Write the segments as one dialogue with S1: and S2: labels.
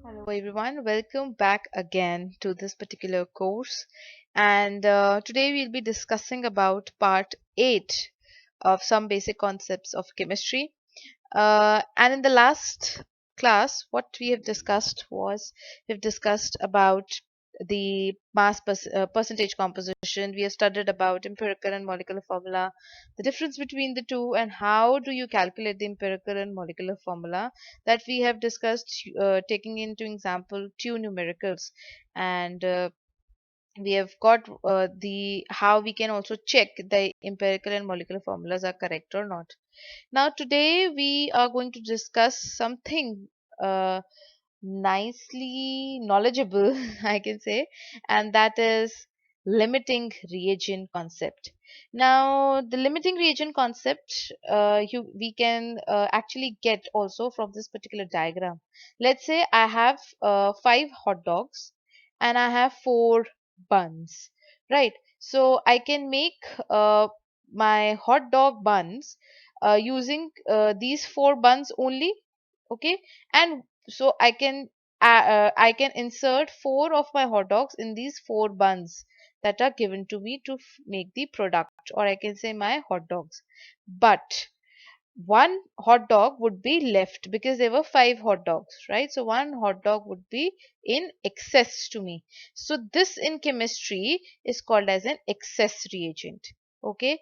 S1: Hello everyone, welcome back again to this particular course. And today we'll be discussing about part 8 of some basic concepts of chemistry. And in the last class, what we have discussed was we've discussed about the percentage composition. We have studied about empirical and molecular formula, the difference between the two, and how do you calculate the empirical and molecular formula that we have discussed, taking into example two numericals. And we have got the how we can also check the empirical and molecular formulas are correct or not. Now, today we are going to discuss something uh, nicely knowledgeable, I can say, and that is limiting reagent concept. Now, the limiting reagent concept we can actually get also from this particular diagram. Let's say I have five hot dogs and I have four buns, right? So I can make my hot dog buns using these four buns only, okay, and so I can insert four of my hot dogs in these four buns that are given to me to make the product, or I can say my hot dogs. But one hot dog would be left because there were five hot dogs, right? So one hot dog would be in excess to me. So this in chemistry is called as an excess reagent, okay?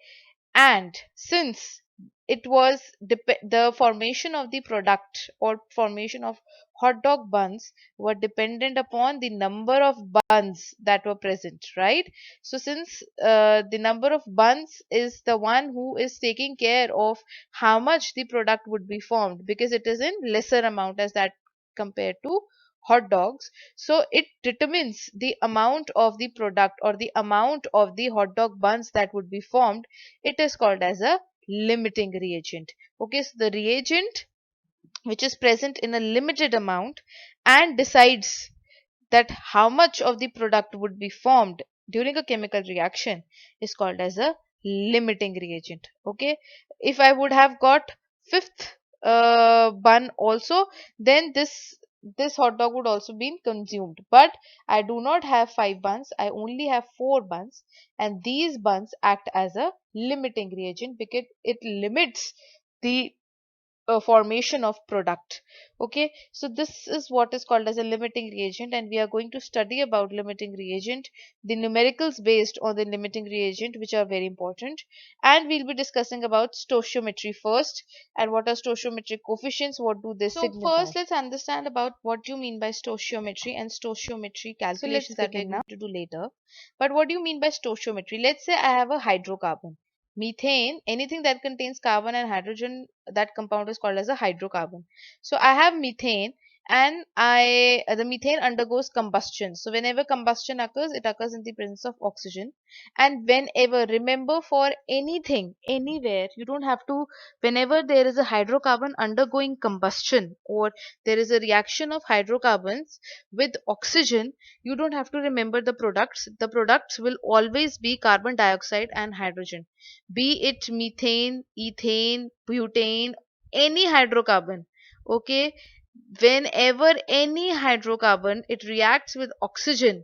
S1: And since it was the formation of the product or formation of hot dog buns were dependent upon the number of buns that were present, right? So since the number of buns is the one who is taking care of how much the product would be formed, because it is in lesser amount as that compared to hot dogs, so it determines the amount of the product or the amount of the hot dog buns that would be formed. It is called as a limiting reagent. Okay, so the reagent which is present in a limited amount and decides that how much of the product would be formed during a chemical reaction is called as a limiting reagent. Okay, if I would have got fifth bun also, then this hot dog would also be consumed, but I do not have five buns, I only have four buns, and these buns act as a limiting reagent because it limits the formation of product. Okay, so this is what is called as a limiting reagent, and we are going to study about limiting reagent, the numericals based on the limiting reagent, which are very important. And we'll be discussing about stoichiometry first, and what are stoichiometric coefficients, what do they signify. So first let's understand about what you mean by stoichiometry and stoichiometry calculations that we're going to do later. But what do you mean by stoichiometry? Let's say I have a hydrocarbon, methane, anything that contains carbon and hydrogen, that compound is called as a hydrocarbon. So I have methane, and I the methane undergoes combustion. So whenever combustion occurs, it occurs in the presence of oxygen. And whenever, remember, for anything anywhere, you don't have to, whenever there is a hydrocarbon undergoing combustion or there is a reaction of hydrocarbons with oxygen, you don't have to remember the products. The products will always be carbon dioxide and hydrogen, be it methane, ethane, butane, any hydrocarbon. Okay, whenever any hydrocarbon it reacts with oxygen,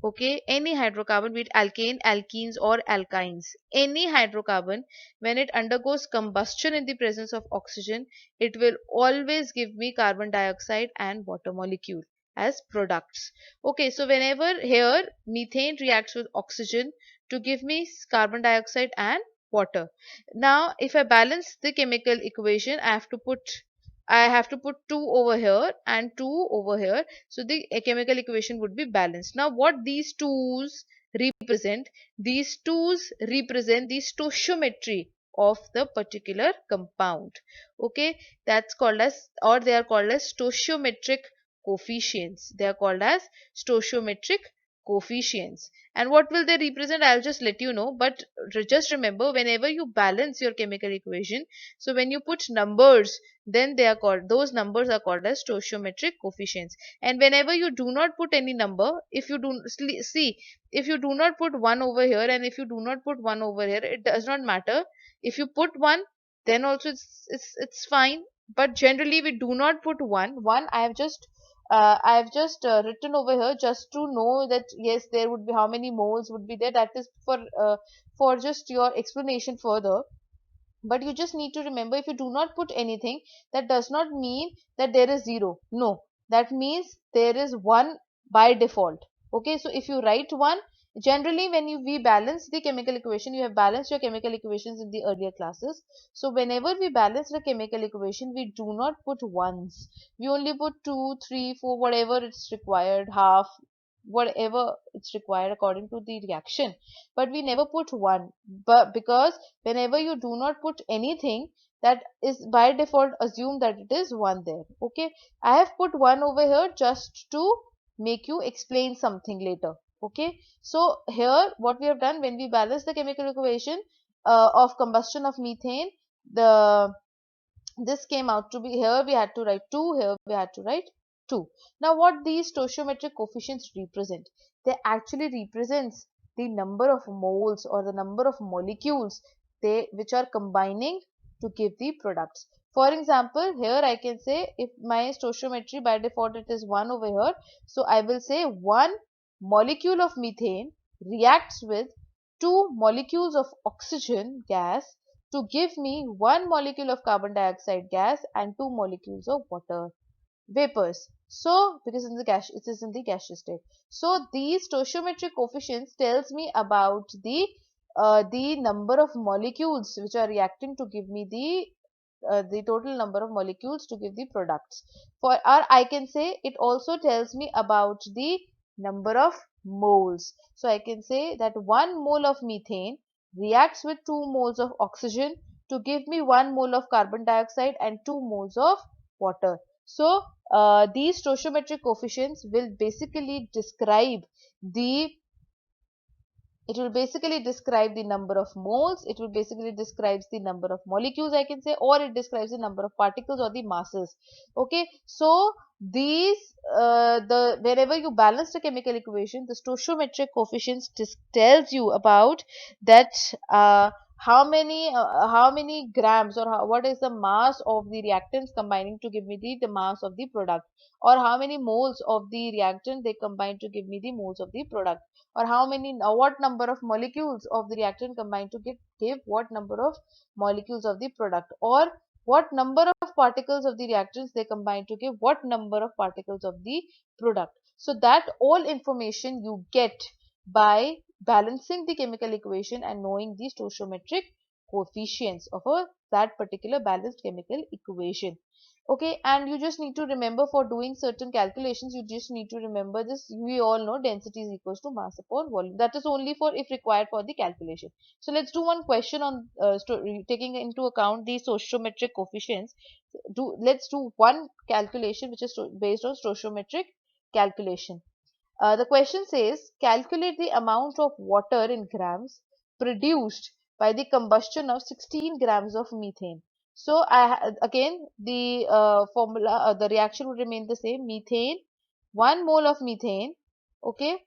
S1: okay, any hydrocarbon, be it alkane, alkenes, or alkynes, any hydrocarbon, when it undergoes combustion in the presence of oxygen, it will always give me carbon dioxide and water molecule as products. Okay, so whenever here methane reacts with oxygen to give me carbon dioxide and water. Now if I balance the chemical equation, I have to put 2 over here and 2 over here, so the chemical equation would be balanced. Now what these 2's represent? These 2's represent the stoichiometry of the particular compound. Okay, that's called as, or they are called as stoichiometric coefficients. They are called as stoichiometric coefficients. And what will they represent? I'll just let you know, but just remember, whenever you balance your chemical equation, so when you put numbers, then they are called, those numbers are called as stoichiometric coefficients. And whenever you do not put any number, if you do see, if you do not put 1 over here and if you do not put 1 over here, it does not matter. If you put 1, then also it's fine, but generally we do not put 1. I have just I've just written over here just to know that yes, there would be how many moles would be there. That is for just your explanation further. But you just need to remember, if you do not put anything, that does not mean that there is zero. No, that means there is one by default. Okay, so if you write one, generally when we balance the chemical equation, you have balanced your chemical equations in the earlier classes. So whenever we balance the chemical equation, we do not put ones. We only put 2, 3, 4, whatever it's required, half, whatever it's required according to the reaction, but we never put one. But because whenever you do not put anything, that is by default assume that it is one there. Okay, I have put one over here just to make you explain something later. Okay, so here what we have done, when we balance the chemical equation of combustion of methane, the this came out to be, here we had to write 2, here we had to write 2. Now what these stoichiometric coefficients represent? They actually represents the number of moles or the number of molecules which are combining to give the products. For example, here I can say, if my stoichiometry by default it is 1 over here, so I will say 1 molecule of methane reacts with 2 molecules of oxygen gas to give me 1 molecule of carbon dioxide gas and 2 molecules of water vapors. So because in the gas, it is in the gaseous state. So these stoichiometric coefficients tells me about the number of molecules which are reacting to give me the total number of molecules to give the products. For, or I can say it also tells me about the number of moles. So I can say that 1 mole of methane reacts with 2 moles of oxygen to give me 1 mole of carbon dioxide and 2 moles of water. So these stoichiometric coefficients will basically describe the it will basically describe the number of moles, it will basically describes the number of molecules, I can say, or it describes the number of particles or the masses. Okay, so these the wherever you balance the chemical equation, the stoichiometric coefficients tells you about that how many grams, or what is the mass of the reactants combining to give me the mass of the product, or how many moles of the reactant they combine to give me the moles of the product, or how many what number of molecules of the reactant combine to give what number of molecules of the product, or what number of particles of the reactants they combine to give what number of particles of the product. So that all information you get by balancing the chemical equation and knowing the stoichiometric coefficients of that particular balanced chemical equation. Okay, and you just need to remember, for doing certain calculations, you just need to remember this. We all know density is equals to mass upon volume. That is only for if required for the calculation. So let's do one question on taking into account the stoichiometric coefficients. Let's do one calculation which is based on stoichiometric calculation. The question says, calculate the amount of water in grams produced by the combustion of 16 grams of methane. So again the formula, the reaction would remain the same. Methane, 1 mole of methane, okay,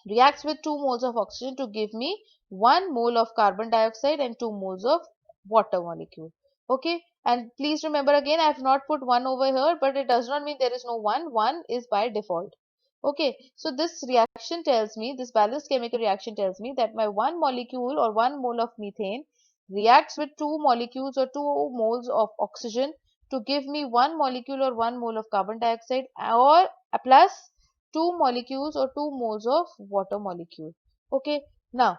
S1: reacts with 2 moles of oxygen to give me 1 mole of carbon dioxide and 2 moles of water molecule. Okay, and please remember, again I have not put 1 over here, but it does not mean there is no 1. 1 is by default. Okay, so this reaction tells me, this balanced chemical reaction tells me that my 1 molecule or 1 mole of methane reacts with 2 molecules or 2 moles of oxygen to give me 1 molecule or 1 mole of carbon dioxide, or plus 2 molecules or 2 moles of water molecule. Okay, now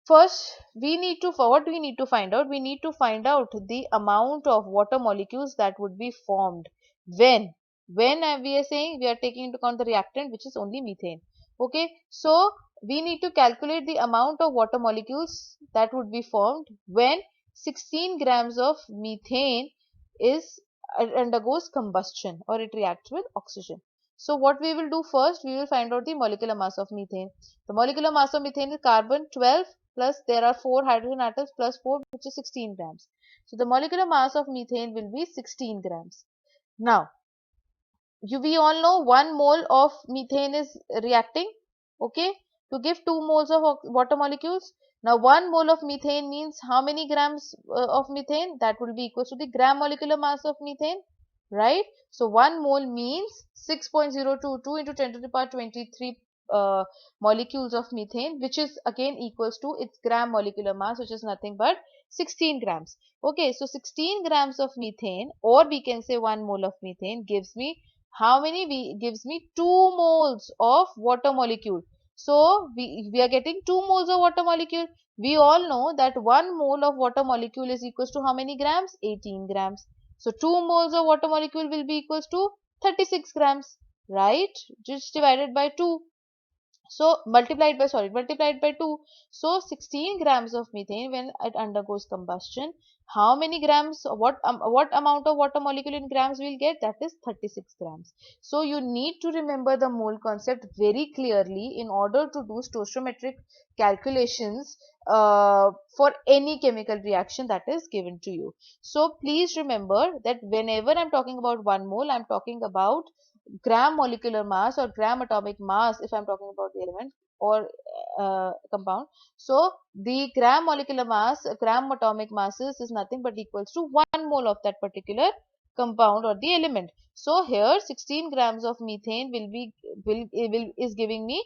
S1: first we need to, for what do we need to find out? We need to find out the amount of water molecules that would be formed when we are saying we are taking into account the reactant, which is only methane. Okay, so we need to calculate the amount of water molecules that would be formed when 16 grams of methane is undergoes combustion, or it reacts with oxygen. So what we will do first, we will find out the molecular mass of methane. The molecular mass of methane is carbon 12 plus there are 4 hydrogen atoms plus 4, which is 16 grams. So the molecular mass of methane will be 16 grams. Now we all know 1 mole of methane is reacting, okay, to give 2 moles of water molecules. Now 1 mole of methane means how many grams of methane? That will be equal to the gram molecular mass of methane. right? So 1 mole means 6.022 into 10 to the power 23 molecules of methane, which is again equals to its gram molecular mass, which is nothing but 16 grams. Okay, so 16 grams of methane, or we can say 1 mole of methane, gives me how many? Gives me 2 moles of water molecule. So we are getting 2 moles of water molecule. We all know that 1 mole of water molecule is equals to how many grams? 18 grams. So 2 moles of water molecule will be equals to 36 grams, right? Just divided by 2. So multiplied by 2. So 16 grams of methane when it undergoes combustion, how many grams, what amount of water molecule in grams we'll get? That is 36 grams. So you need to remember the mole concept very clearly in order to do stoichiometric calculations for any chemical reaction that is given to you. So please remember that whenever I'm talking about 1 mole, I'm talking about gram molecular mass or gram atomic mass if I'm talking about the element or compound. So the gram molecular mass, gram atomic masses is nothing but equals to 1 mole of that particular compound or the element. So here 16 grams of methane will is giving me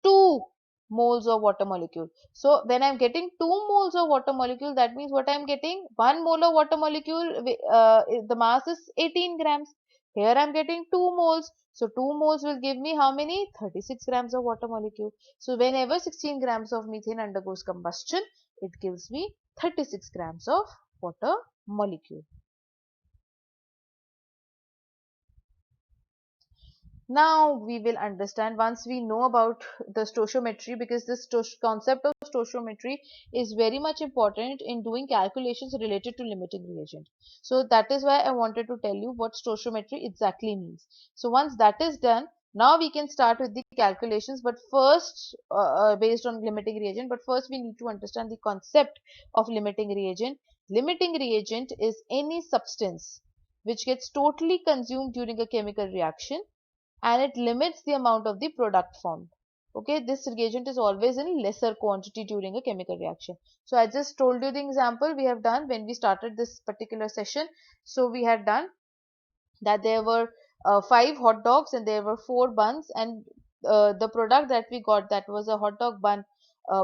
S1: 2 moles of water molecule. So when I'm getting 2 moles of water molecule, that means what I'm getting? 1 mole of water molecule, the mass is 18 grams. Here I'm getting 2 moles. So 2 moles will give me how many? 36 grams of water molecule. So whenever 16 grams of methane undergoes combustion, it gives me 36 grams of water molecule. Now we will understand once we know about the stoichiometry, because this concept of stoichiometry is very much important in doing calculations related to limiting reagent. So that is why I wanted to tell you what stoichiometry exactly means. So once that is done, now we can start with the calculations, but first based on limiting reagent, but first we need to understand the concept of limiting reagent. Limiting reagent is any substance which gets totally consumed during a chemical reaction and it limits the amount of the product formed. Okay, this reagent is always in lesser quantity during a chemical reaction. So I just told you the example we have done when we started this particular session. So we had done that there were 5 hot dogs and there were 4 buns, and the product that we got, that was a hot dog bun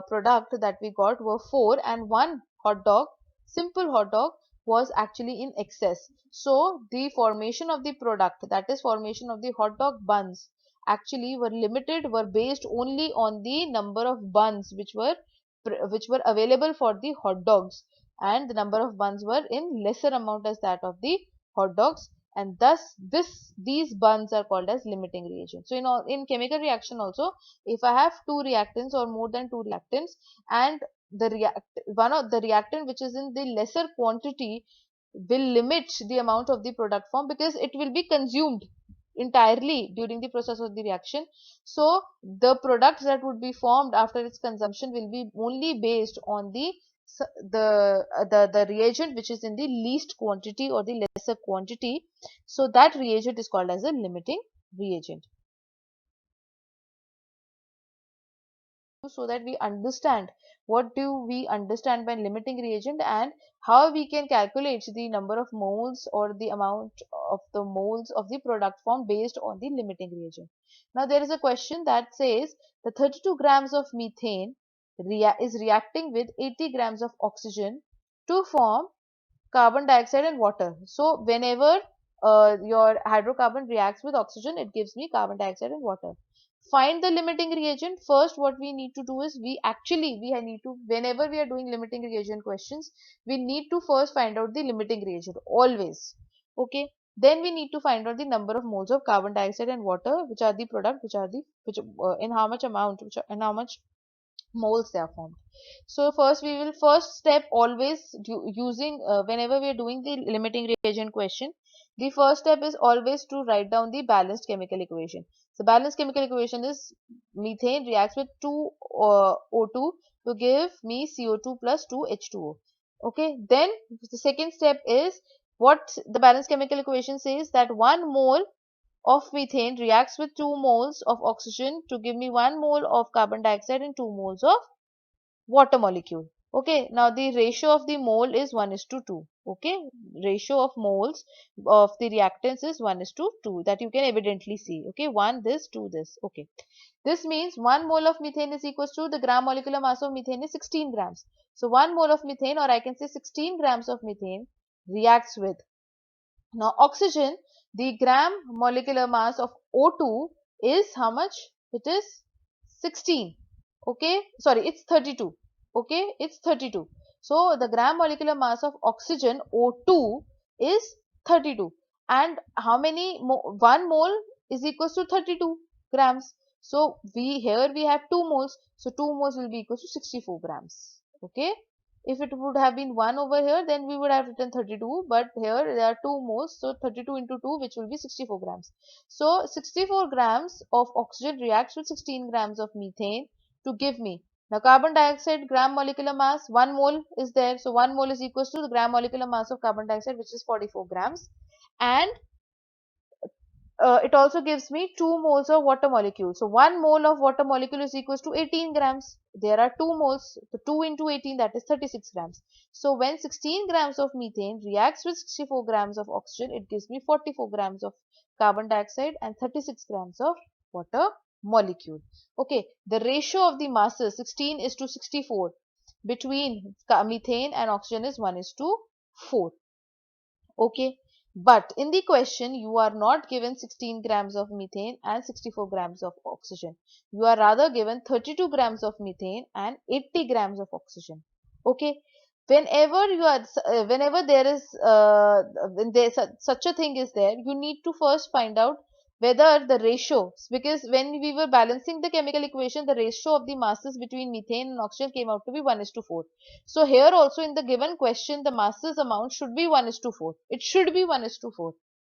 S1: product that we got, were 4, and one hot dog, simple hot dog, was actually in excess. So the formation of the product, that is formation of the hot dog buns, actually were based only on the number of buns which were available for the hot dogs, and the number of buns were in lesser amount as that of the hot dogs, and thus these buns are called as limiting reagent. So in chemical reaction also, if I have 2 reactants or more than 2 reactants, and one of the reactant which is in the lesser quantity will limit the amount of the product form, because it will be consumed entirely during the process of the reaction. So the products that would be formed after its consumption will be only based on the reagent which is in the least quantity or the lesser quantity. So that reagent is called as a limiting reagent. So that we understand what do we understand by limiting reagent and how we can calculate the number of moles or the amount of the moles of the product form based on the limiting reagent. Now there is a question that says the 32 grams of methane is reacting with 80 grams of oxygen to form carbon dioxide and water. So whenever your hydrocarbon reacts with oxygen, it gives me carbon dioxide and water. Find the limiting reagent. First, what we need to do is we need to, whenever we are doing limiting reagent questions, we need to first find out the limiting reagent always. Okay. Then we need to find out the number of moles of carbon dioxide and water, which are the product, which in how much amount, in how much moles they are formed. So first step always using whenever we are doing the limiting reagent question, the first step is always to write down the balanced chemical equation. So balanced chemical equation is methane reacts with 2 O2 to give me CO2 plus 2 H2O. Okay, then the second step is what the balanced chemical equation says, that 1 mole of methane reacts with 2 moles of oxygen to give me 1 mole of carbon dioxide and 2 moles of water molecule. Okay, now the ratio of the mole is 1 is to 2. Okay, ratio of moles of the reactants is 1 is to 2, that you can evidently see. Okay, 1 this, 2 this. Okay, this means 1 mole of methane is equals to the gram molecular mass of methane is 16 grams. So 1 mole of methane, or I can say 16 grams of methane, reacts with. Now oxygen, the gram molecular mass of O2 is how much? It is 16. Okay, sorry, it's 32. Okay, it's 32. So the gram molecular mass of oxygen O2 is 32. And how many 1 mole is equals to 32 grams. So here we have 2 moles. So 2 moles will be equals to 64 grams. Okay. If it would have been 1 over here, then we would have written 32, but here there are 2 moles, so 32 into 2, which will be 64 grams. So 64 grams of oxygen reacts with 16 grams of methane to give me. Now carbon dioxide gram molecular mass, 1 mole is there, so 1 mole is equals to the gram molecular mass of carbon dioxide, which is 44 grams. And it also gives me 2 moles of water molecule. So 1 mole of water molecule is equals to 18 grams. There are 2 moles. So 2 into 18, that is 36 grams. So when 16 grams of methane reacts with 64 grams of oxygen, it gives me 44 grams of carbon dioxide and 36 grams of water molecule. Okay, the ratio of the masses 16 is to 64 between methane and oxygen is 1 is to 4. Okay, but in the question you are not given 16 grams of methane and 64 grams of oxygen. You are rather given 32 grams of methane and 80 grams of oxygen. Okay, whenever there is when there such a thing is there, you need to first find out whether the ratio, because when we were balancing the chemical equation, the ratio of the masses between methane and oxygen came out to be 1 is to 4. So here also in the given question, the masses amount should be 1 is to 4. It should be 1 is to 4.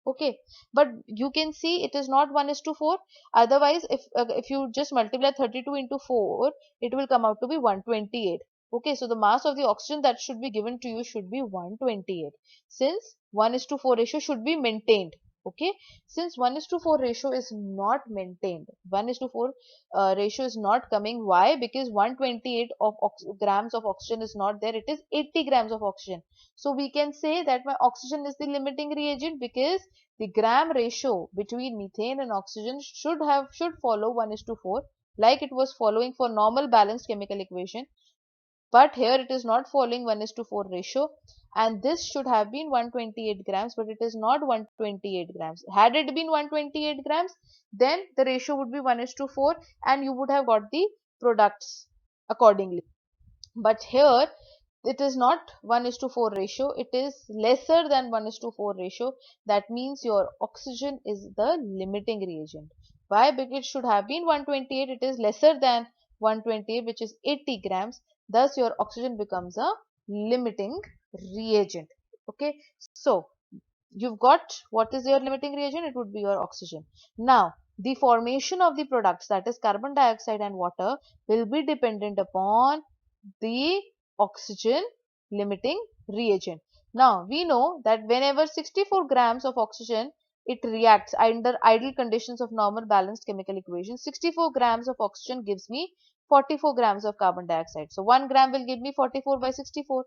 S1: Okay, but you can see it is not 1 is to 4. Otherwise, if you just multiply 32 into 4, it will come out to be 128. Okay, so the mass of the oxygen that should be given to you should be 128. Since 1 is to 4 ratio should be maintained. Okay, since 1 is to 4 ratio is not maintained, 1 is to 4 ratio is not coming. Why? Because 128 of grams of oxygen is not there. It is 80 grams of oxygen. So we can say that my oxygen is the limiting reagent, because the gram ratio between methane and oxygen should follow 1 is to 4, like it was following for normal balanced chemical equation. But here it is not following 1 is to 4 ratio, and this should have been 128 grams, but it is not 128 grams. Had it been 128 grams, then the ratio would be 1 is to 4 and you would have got the products accordingly. But here it is not 1 is to 4 ratio, it is lesser than 1 is to 4 ratio. That means your oxygen is the limiting reagent. Why? Because it should have been 128, it is lesser than 128, which is 80 grams. Thus your oxygen becomes a limiting reagent. Okay, so you've got what is your limiting reagent? It would be your oxygen. Now the formation of the products, that is carbon dioxide and water, will be dependent upon the oxygen limiting reagent. Now we know that whenever 64 grams of oxygen, it reacts under ideal conditions of normal balanced chemical equation, 64 grams of oxygen gives me 44 grams of carbon dioxide. So 1 gram will give me 44 by 64.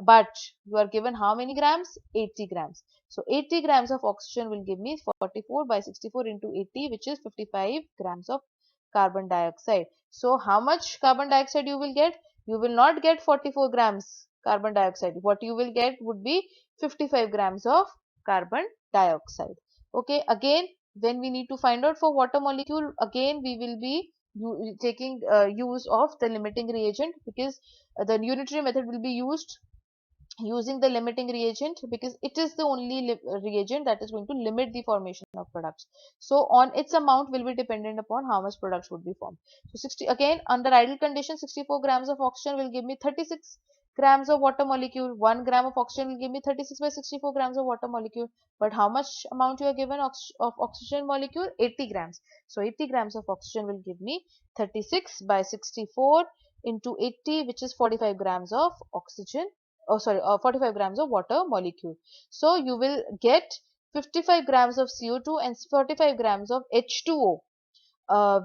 S1: But you are given how many grams? 80 grams. So 80 grams of oxygen will give me 44 by 64 into 80, which is 55 grams of carbon dioxide. So how much carbon dioxide you will get? You will not get 44 grams carbon dioxide. What you will get would be 55 grams of carbon dioxide. Okay, again, when we need to find out for water molecule, again we will be taking use of the limiting reagent, because the unitary method will be used using the limiting reagent, because it is the only reagent that is going to limit the formation of products. So on its amount will be dependent upon how much products would be formed. So 60, again under ideal condition, 64 grams of oxygen will give me 36 grams of water molecule. 1 gram of oxygen will give me 36 by 64 grams of water molecule. But how much amount you are given of oxygen molecule? 80 grams. So 80 grams of oxygen will give me 36 by 64 into 80, which is 45 grams of oxygen, 45 grams of water molecule. So you will get 55 grams of CO2 and 45 grams of H2O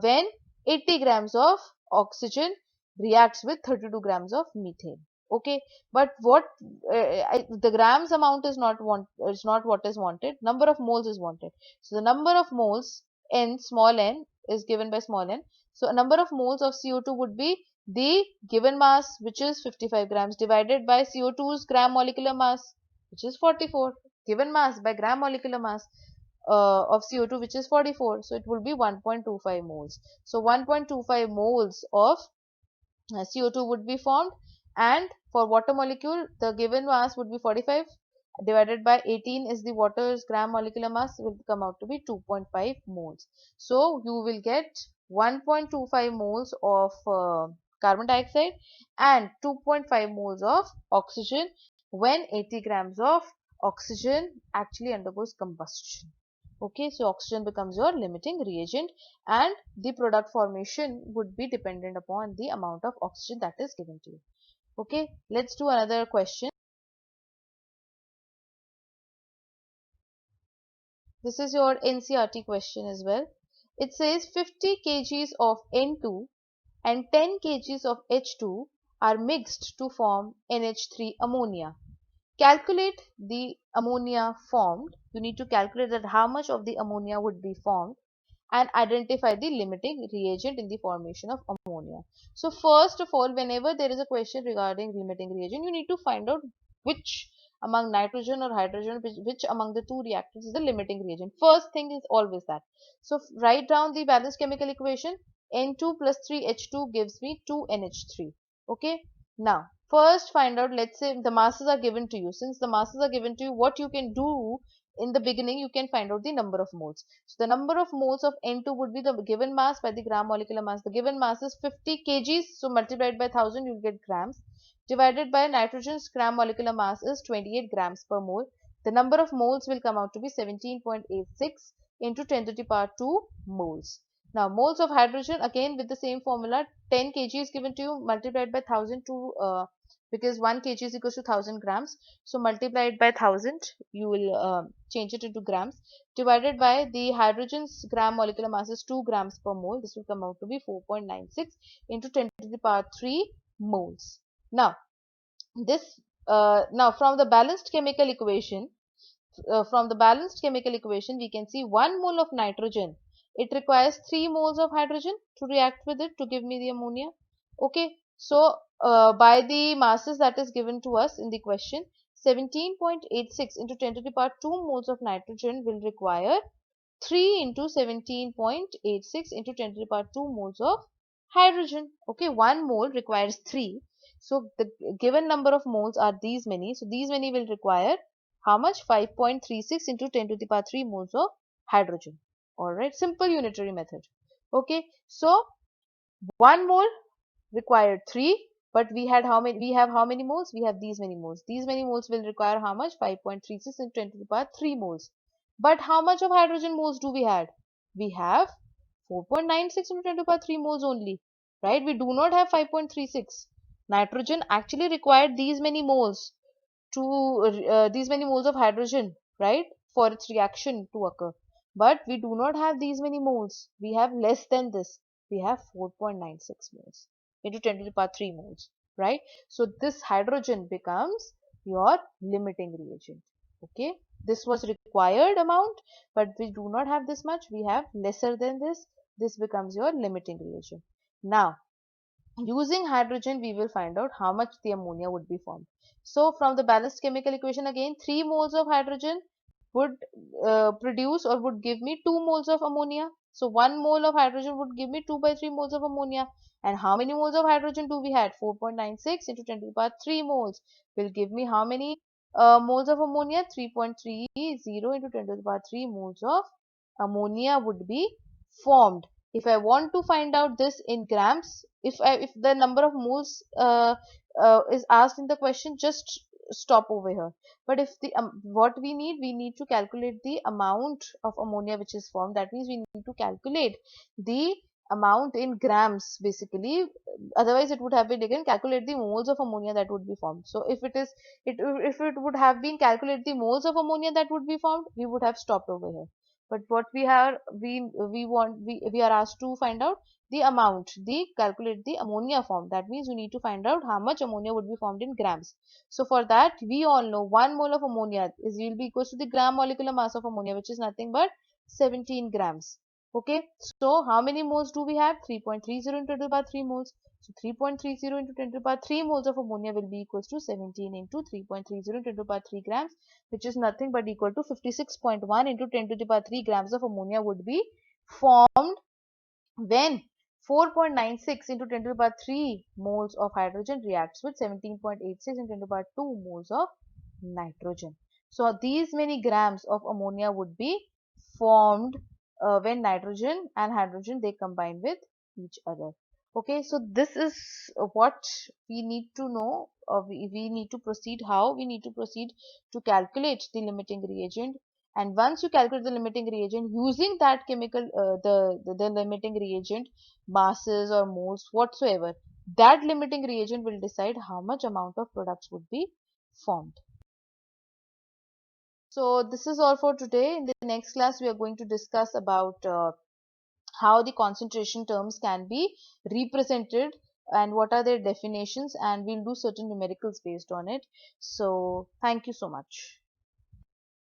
S1: when 80 grams of oxygen reacts with 32 grams of methane. Okay, but the grams amount is not what is wanted. Number of moles is wanted. So the number of moles n, small n, is given by small n. So a number of moles of CO2 would be the given mass, which is 55 grams, divided by CO2's gram molecular mass, which is 44, given mass by gram molecular mass of CO2, which is 44. So it will be 1.25 moles. So 1.25 moles of CO2 would be formed, and for water molecule the given mass would be 45 divided by 18 is the water's gram molecular mass, will come out to be 2.5 moles. So you will get 1.25 moles of carbon dioxide and 2.5 moles of oxygen when 80 grams of oxygen actually undergoes combustion. Okay, so oxygen becomes your limiting reagent, and the product formation would be dependent upon the amount of oxygen that is given to you. Okay, let's do another question. This is your NCERT question as well. It says 50 kgs of N2 and 10 kgs of H2 are mixed to form NH3 ammonia. Calculate the ammonia formed. You need to calculate that how much of the ammonia would be formed, and identify the limiting reagent in the formation of ammonia. So first of all, whenever there is a question regarding limiting reagent, you need to find out which among nitrogen or hydrogen, which among the two reactants is the limiting reagent. First thing is always that. So write down the balanced chemical equation. N2 plus 3H2 gives me 2NH3. Okay. Now, first find out, let's say the masses are given to you. Since the masses are given to you, what you can do in the beginning, you can find out the number of moles. So the number of moles of N2 would be the given mass by the gram molecular mass. The given mass is 50 kgs, so multiplied by 1000 you get grams, divided by nitrogen's gram molecular mass is 28 grams per mole. The number of moles will come out to be 17.86 into 10 to the power 2 moles. Now moles of hydrogen, again with the same formula, 10 kg is given to you, multiplied by 1000 to because 1 kg is equals to 1000 grams. So multiplied by 1000, you will change it into grams, divided by the hydrogen's gram molecular mass is 2 grams per mole. This will come out to be 4.96 into 10 to the power 3 moles. Now from the balanced chemical equation, we can see 1 mole of nitrogen, it requires 3 moles of hydrogen to react with it to give me the ammonia. Okay, so by the masses that is given to us in the question, 17.86 into 10 to the power 2 moles of nitrogen will require 3 into 17.86 into 10 to the power 2 moles of hydrogen. Okay, 1 mole requires 3. So the given number of moles are these many. So these many will require how much? 5.36 into 10 to the power 3 moles of hydrogen. Alright, simple unitary method. Okay, so 1 mole required 3, but we have how many moles? We have these many moles. These many moles will require how much? 5.36 into 10 to the power 3 moles. But how much of hydrogen moles do we have? We have 4.96 into 10 to the power 3 moles only, right? We do not have 5.36. Nitrogen actually required these many moles these many moles of hydrogen, right, for its reaction to occur. But we do not have these many moles. We have less than this. We have 4.96 moles into 10 to the power 3 moles, right? So this hydrogen becomes your limiting reagent. Okay, this was required amount, but we do not have this much. We have lesser than this. This becomes your limiting reagent. Now, using hydrogen, we will find out how much the ammonia would be formed. So from the balanced chemical equation, again 3 moles of hydrogen would produce or would give me 2 moles of ammonia. So 1 mole of hydrogen would give me 2 by 3 moles of ammonia. And how many moles of hydrogen do we had? 4.96 into 10 to the power 3 moles will give me how many moles of ammonia? 3.30 into 10 to the power 3 moles of ammonia would be formed. If I want to find out this in grams, if the number of moles is asked in the question, just stop over here. But if the what we need to calculate the amount of ammonia which is formed. That means we need to calculate the amount in grams basically. Otherwise it would have been again calculate the moles of ammonia that would be formed. So if it would have been calculate the moles of ammonia that would be formed, we would have stopped over here. but what we are we are asked to find out the amount, the calculate the ammonia form. That means we need to find out how much ammonia would be formed in grams. So for that, we all know 1 mole of ammonia is will be equals to the gram molecular mass of ammonia, which is nothing but 17 grams. Okay, so how many moles do we have? 3.30 into 10 to the power 3 moles. So 3.30 into 10 to the power 3 moles of ammonia will be equals to 17 into 3.30 into 10 to the power 3 grams, which is nothing but equal to 56.1 into 10 to the power 3 grams of ammonia would be formed when 4.96 into 10 to the power 3 moles of hydrogen reacts with 17.86 into 10 to the power 2 moles of nitrogen. So these many grams of ammonia would be formed when nitrogen and hydrogen they combine with each other. Okay, so this is what we need to know. We need to proceed how we need to proceed to calculate the limiting reagent. And once you calculate the limiting reagent using that chemical, the limiting reagent masses or moles whatsoever, that limiting reagent will decide how much amount of products would be formed. So this is all for today. In the next class, we are going to discuss about how the concentration terms can be represented and what are their definitions, and we'll do certain numericals based on it. So thank you so much.